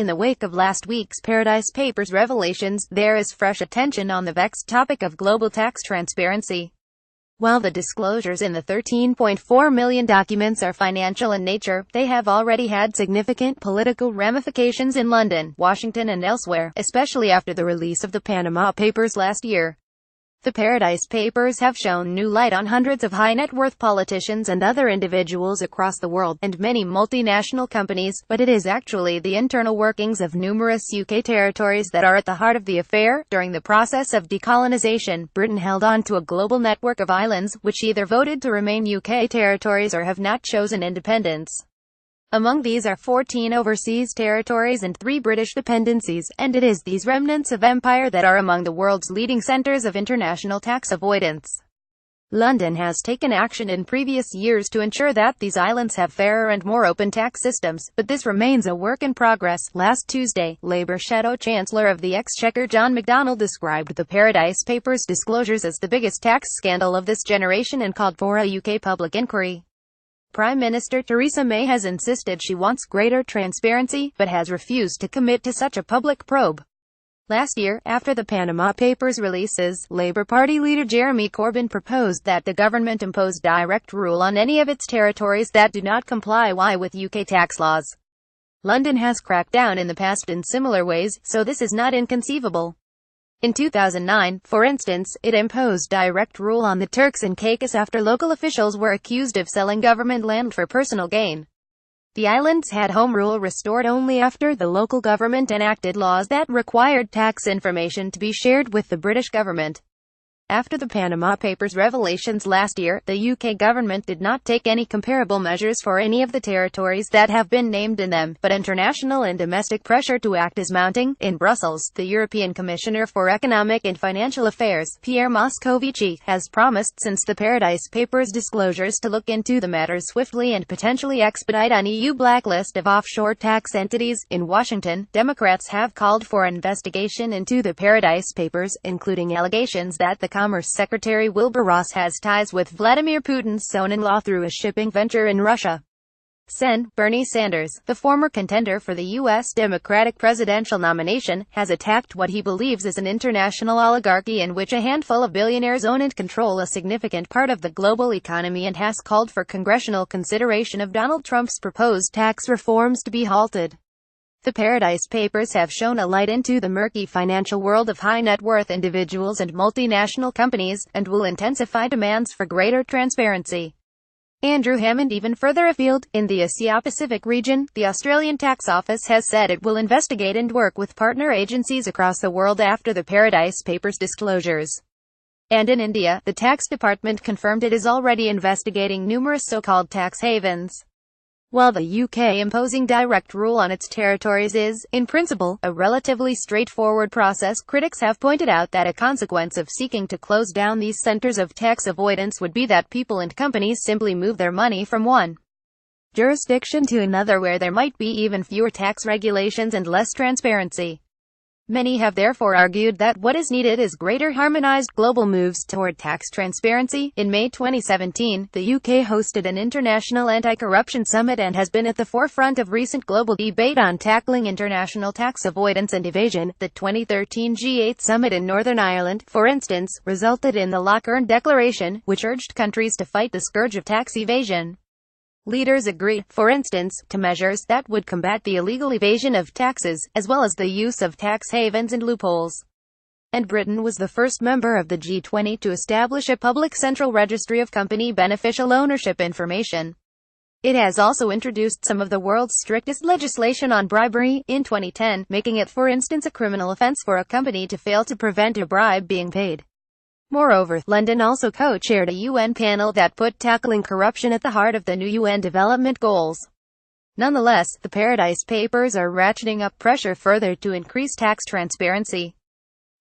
In the wake of last week's Paradise Papers revelations, there is fresh attention on the vexed topic of global tax transparency. While the disclosures in the 13.4 million documents are financial in nature, they have already had significant political ramifications in London, Washington and elsewhere, especially after the release of the Panama Papers last year. The Paradise Papers have shown new light on hundreds of high-net-worth politicians and other individuals across the world, and many multinational companies, but it is actually the internal workings of numerous UK territories that are at the heart of the affair. During the process of decolonisation, Britain held on to a global network of islands, which either voted to remain UK territories or have not chosen independence. Among these are 14 overseas territories and 3 British dependencies, and it is these remnants of empire that are among the world's leading centres of international tax avoidance. London has taken action in previous years to ensure that these islands have fairer and more open tax systems, but this remains a work in progress. Last Tuesday, Labour Shadow Chancellor of the Exchequer John McDonnell described the Paradise Papers disclosures as the biggest tax scandal of this generation and called for a UK public inquiry. Prime Minister Theresa May has insisted she wants greater transparency, but has refused to commit to such a public probe. Last year, after the Panama Papers releases, Labour Party leader Jeremy Corbyn proposed that the government impose direct rule on any of its territories that do not comply with UK tax laws. London has cracked down in the past in similar ways, so this is not inconceivable. In 2009, for instance, it imposed direct rule on the Turks and Caicos after local officials were accused of selling government land for personal gain. The islands had home rule restored only after the local government enacted laws that required tax information to be shared with the British government. After the Panama Papers revelations last year, the UK government did not take any comparable measures for any of the territories that have been named in them, but international and domestic pressure to act is mounting. In Brussels, the European Commissioner for Economic and Financial Affairs, Pierre Moscovici, has promised since the Paradise Papers disclosures to look into the matter swiftly and potentially expedite an EU blacklist of offshore tax entities. In Washington, Democrats have called for an investigation into the Paradise Papers, including allegations that the Commerce Secretary Wilbur Ross has ties with Vladimir Putin's son-in-law through a shipping venture in Russia. Bernie Sanders, the former contender for the U.S. Democratic presidential nomination, has attacked what he believes is an international oligarchy in which a handful of billionaires own and control a significant part of the global economy and has called for congressional consideration of Donald Trump's proposed tax reforms to be halted. The Paradise Papers have shone a light into the murky financial world of high-net-worth individuals and multinational companies, and will intensify demands for greater transparency. Andrew Hammond. Even further afield, in the Asia-Pacific region, the Australian Tax Office has said it will investigate and work with partner agencies across the world after the Paradise Papers disclosures. And in India, the Tax Department confirmed it is already investigating numerous so-called tax havens. While the UK imposing direct rule on its territories is, in principle, a relatively straightforward process, critics have pointed out that a consequence of seeking to close down these centres of tax avoidance would be that people and companies simply move their money from one jurisdiction to another where there might be even fewer tax regulations and less transparency. Many have therefore argued that what is needed is greater harmonized global moves toward tax transparency. In May 2017, the UK hosted an international anti-corruption summit and has been at the forefront of recent global debate on tackling international tax avoidance and evasion. The 2013 G8 summit in Northern Ireland, for instance, resulted in the Lochern Declaration, which urged countries to fight the scourge of tax evasion. Leaders agreed, for instance, to measures that would combat the illegal evasion of taxes, as well as the use of tax havens and loopholes. And Britain was the first member of the G20 to establish a public central registry of company beneficial ownership information. It has also introduced some of the world's strictest legislation on bribery, in 2010, making it, for instance, a criminal offence for a company to fail to prevent a bribe being paid. Moreover, London also co-chaired a UN panel that put tackling corruption at the heart of the new UN development goals. Nonetheless, the Paradise Papers are ratcheting up pressure further to increase tax transparency.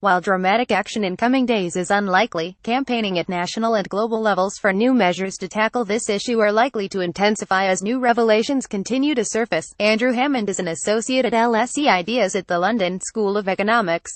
While dramatic action in coming days is unlikely, campaigning at national and global levels for new measures to tackle this issue are likely to intensify as new revelations continue to surface. Andrew Hammond is an associate at Al-Ahsa Ideas at the London School of Economics.